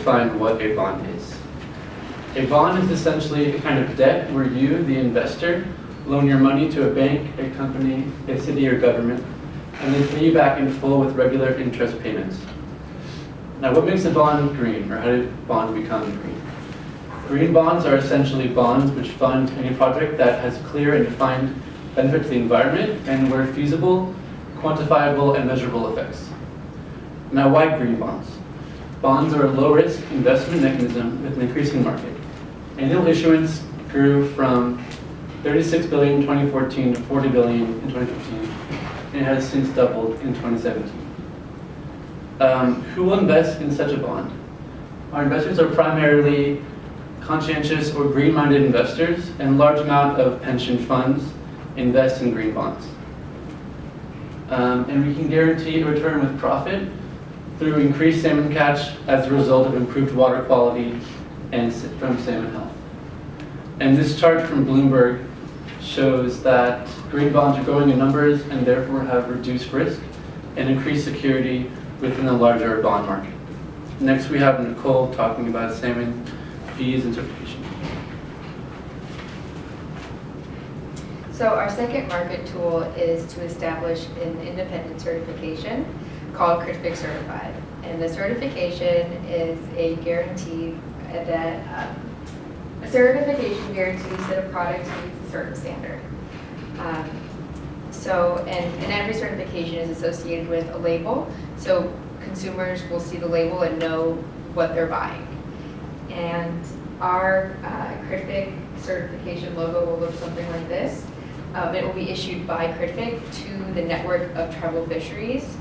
define what a bond is. A bond is essentially a kind of debt where you, the investor, loan your money to a bank, a company, a city, or government, and they pay you back in full with regular interest payments. Now, what makes a bond green, or how do bonds become green? Green bonds are essentially bonds which fund any project that has clear and defined benefit to the environment and where feasible, quantifiable, and measurable effects. Now, why green bonds? Bonds are a low-risk investment mechanism with an increasing market. Annual issuance grew from $36 billion in 2014 to $40 billion in 2015, and it has since doubled in 2017. Who will invest in such a bond? Our investors are primarily conscientious or green-minded investors, and a large amount of pension funds invest in green bonds. And we can guarantee a return with profit through increased salmon catch as a result of improved water quality and from salmon health. And this chart from Bloomberg shows that green bonds are growing in numbers and therefore have reduced risk and increased security within the larger bond market. Next, we have Nicole talking about salmon fees and certification. So our second market tool is to establish an independent certification called CRITFIC Certified. And the certification is a guarantee that a certification guarantees that a product meets a certain standard. And every certification is associated with a label, so consumers will see the label and know what they're buying. And our CRITFIC certification logo will look something like this. It will be issued by CRITFIC to the network of tribal fisheries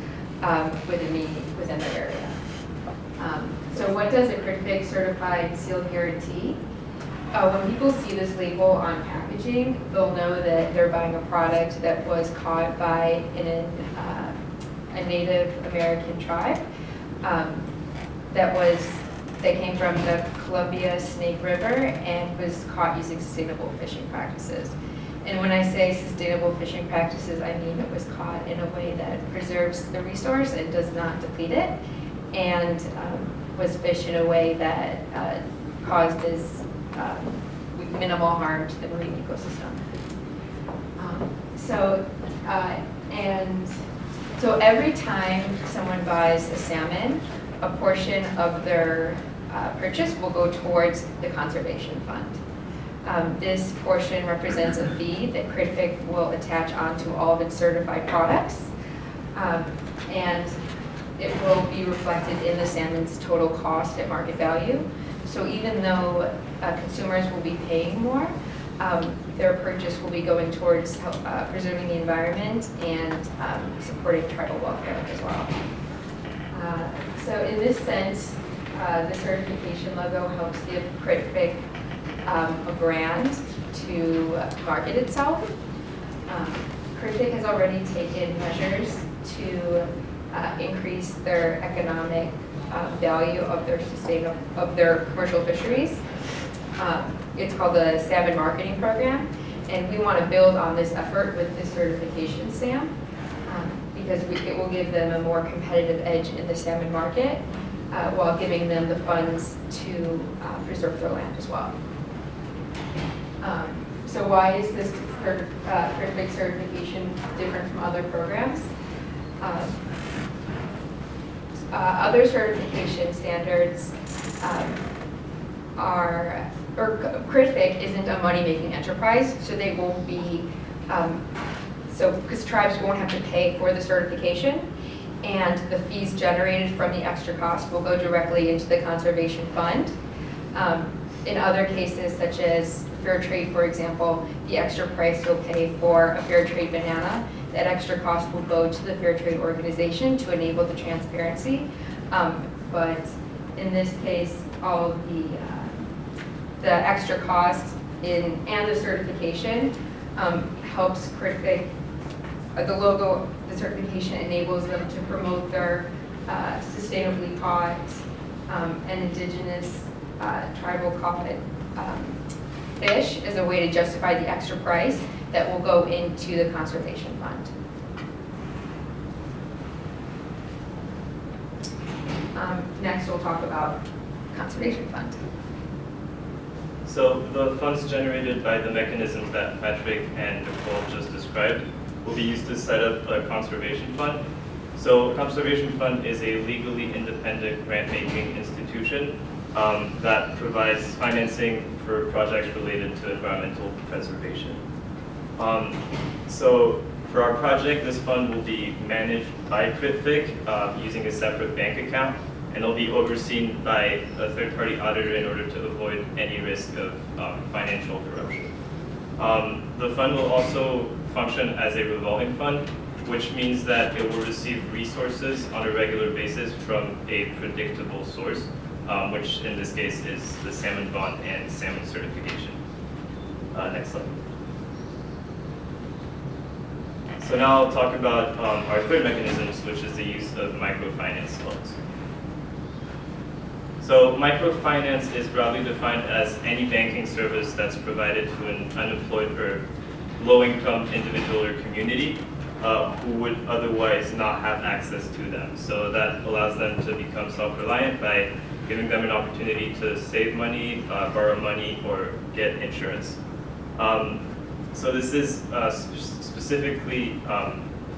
within their area. So what does a CRITFIC certified seal guarantee? When people see this label on packaging, they'll know that they're buying a product that was caught by a Native American tribe that came from the Columbia Snake River and was caught using sustainable fishing practices. And when I say sustainable fishing practices, I mean it was caught in a way that preserves the resource and does not deplete it, and was fished in a way that caused this minimal harm to the marine ecosystem. So every time someone buys a salmon, a portion of their purchase will go towards the conservation fund. This portion represents a fee that CRITFIC will attach onto all of its certified products, and it will be reflected in the salmon's total cost at market value. So even though consumers will be paying more, their purchase will be going towards preserving the environment and supporting tribal welfare as well. So in this sense, the certification logo helps give CRITFIC a brand to market itself. CRITFIC has already taken measures to increase their economic value of their commercial fisheries. It's called the Salmon Marketing Program, and we want to build on this effort with this certification stamp because it will give them a more competitive edge in the salmon market while giving them the funds to preserve their land as well. So why is this CRITFIC certification different from other programs? Other certification standards CRITFIC isn't a money-making enterprise, so they won't be, because tribes won't have to pay for the certification, and the fees generated from the extra cost will go directly into the conservation fund. In other cases, such as fair trade, for example, the extra price you'll pay for a fair trade banana, that extra cost will go to the fair trade organization to enable the transparency. But in this case, all of the extra cost and the certification helps CRITFIC. The logo, the certification enables them to promote their sustainably caught and indigenous tribal caught fish as a way to justify the extra price that will go into the conservation fund. Next, we'll talk about conservation fund? So the funds generated by the mechanisms that Patrick and Nicole just described will be used to set up a conservation fund. So a conservation fund is a legally independent grant-making institution that provides financing for projects related to environmental preservation. So for our project, this fund will be managed by CritFic using a separate bank account, and it'll be overseen by a third-party auditor in order to avoid any risk of financial corruption. The fund will also function as a revolving fund, which means that it will receive resources on a regular basis from a predictable source, which in this case is the salmon bond and salmon certification. Next slide. So now I'll talk about our third mechanisms, which is the use of microfinance loans. So microfinance is broadly defined as any banking service that's provided to an unemployed or low-income individual or community who would otherwise not have access to them. So that allows them to become self-reliant by giving them an opportunity to save money, borrow money, or get insurance. So this is specifically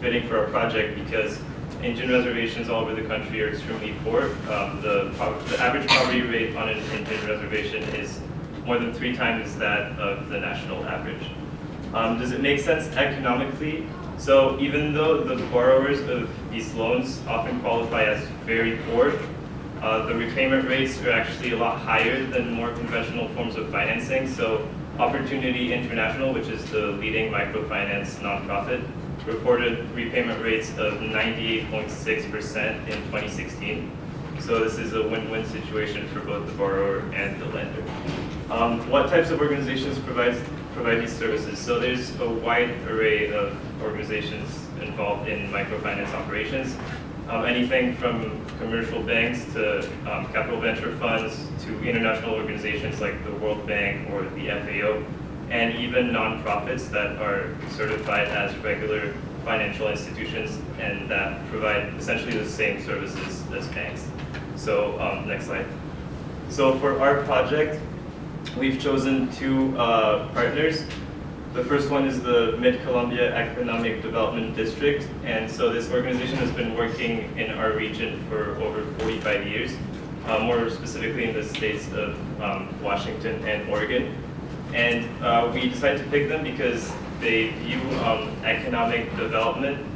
fitting for our project because Indian reservations all over the country are extremely poor. The average poverty rate on an Indian reservation is more than 3 times that of the national average. Does it make sense economically? So even though the borrowers of these loans often qualify as very poor, the repayment rates are actually a lot higher than more conventional forms of financing. So Opportunity International, which is the leading microfinance nonprofit, reported repayment rates of 98.6% in 2016. So this is a win-win situation for both the borrower and the lender. What types of organizations provide these services? So there's a wide array of organizations involved in microfinance operations. Anything from commercial banks to capital venture funds to international organizations like the World Bank or the FAO, and even nonprofits that are certified as regular financial institutions and that provide essentially the same services as banks. So next slide. So for our project, we've chosen 2 partners. The first one is the Mid-Columbia Economic Development District, and so this organization has been working in our region for over 45 years, more specifically in the states of Washington and Oregon. And we decided to pick them because they view economic development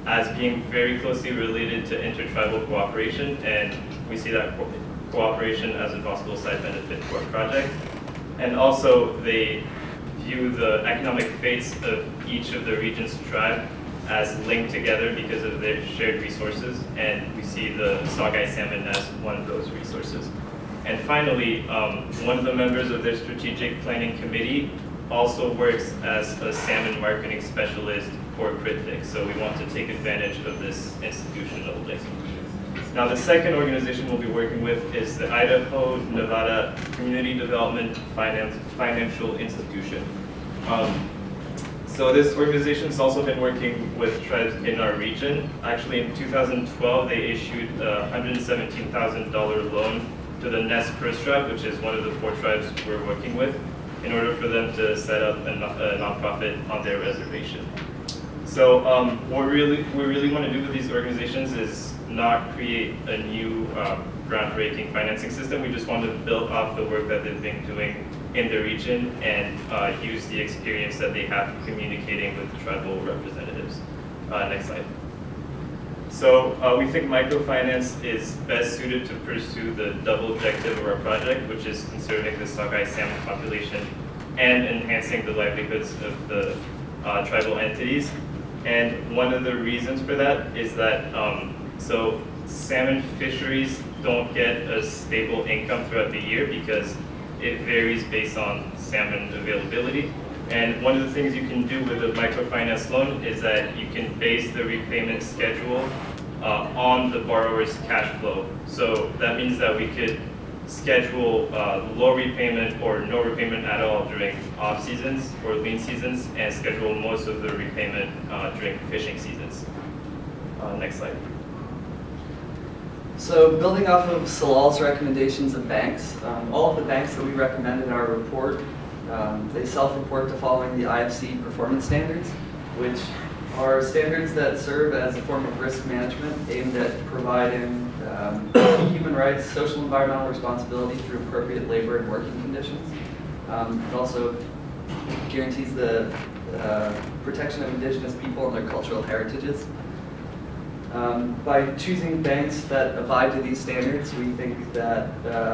as being very closely related to intertribal cooperation, and we see that cooperation as a possible side benefit for our project. And also, they view the economic fates of each of the region's tribe as linked together because of their shared resources, and we see the sockeye salmon as one of those resources. And finally, one of the members of their strategic planning committee also works as a salmon marketing specialist for CritFic, so we want to take advantage of this institutional link. Now, the second organization we'll be working with is the Idaho Nevada Community Development Financial Institution. So this organization has also been working with tribes in our region. Actually, in 2012, they issued a $117,000 loan to the Nez Perce tribe, which is one of the 4 tribes we're working with, in order for them to set up a nonprofit on their reservation. So what we really want to do with these organizations is not create a new groundbreaking financing system. We just want to build off the work that they've been doing in the region and use the experience that they have communicating with tribal representatives. Next slide. So we think microfinance is best suited to pursue the double objective of our project, which is conserving the sockeye salmon population and enhancing the livelihoods of the tribal entities. And one of the reasons for that is that so salmon fisheries don't get a stable income throughout the year because it varies based on salmon availability. And one of the things you can do with a microfinance loan is that you can base the repayment schedule on the borrower's cash flow. So that means that we could schedule low repayment or no repayment at all during off seasons or lean seasons, and schedule most of the repayment during fishing seasons. Next slide. So building off of Salal's recommendations of banks, all of the banks that we recommend in our report, they self-report to following the IFC performance standards, which are standards that serve as a form of risk management aimed at providing human rights, social and environmental responsibility through appropriate labor and working conditions. It also guarantees the protection of indigenous people and their cultural heritages. By choosing banks that abide to these standards, we think that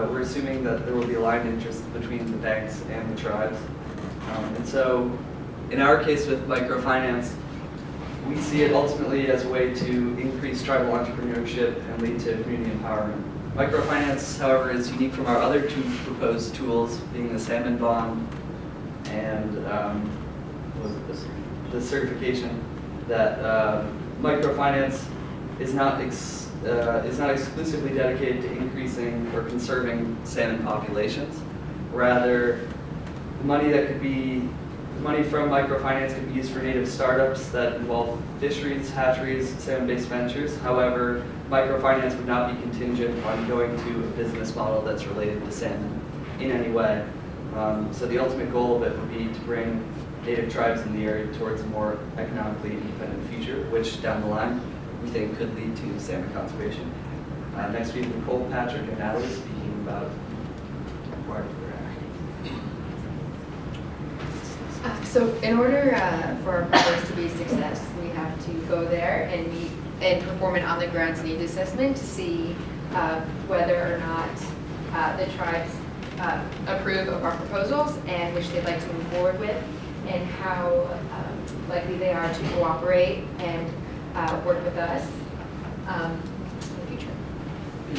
we're assuming that there will be aligned interests between the banks and the tribes. And so, in our case with microfinance, we see it ultimately as a way to increase tribal entrepreneurship and lead to community empowerment. Microfinance, however, is unique from our other two proposed tools, being the salmon bond and what was it, the certification that microfinance is not exclusively dedicated to increasing or conserving salmon populations. Rather, the money from microfinance could be used for native startups that involve fisheries, hatcheries, salmon-based ventures. However, microfinance would not be contingent on going to a business model that's related to salmon in any way. So the ultimate goal of it would be to bring native tribes in the area towards a more economically independent future, which down the line we think could lead to salmon conservation. Next week, Nicole, Patrick, and Natalie speaking about why we're So in order for our projects to be a success, we have to go there and meet and perform an on-the-ground needs assessment to see whether or not the tribes approve of our proposals and which they'd like to move forward with, and how likely they are to cooperate and work with us.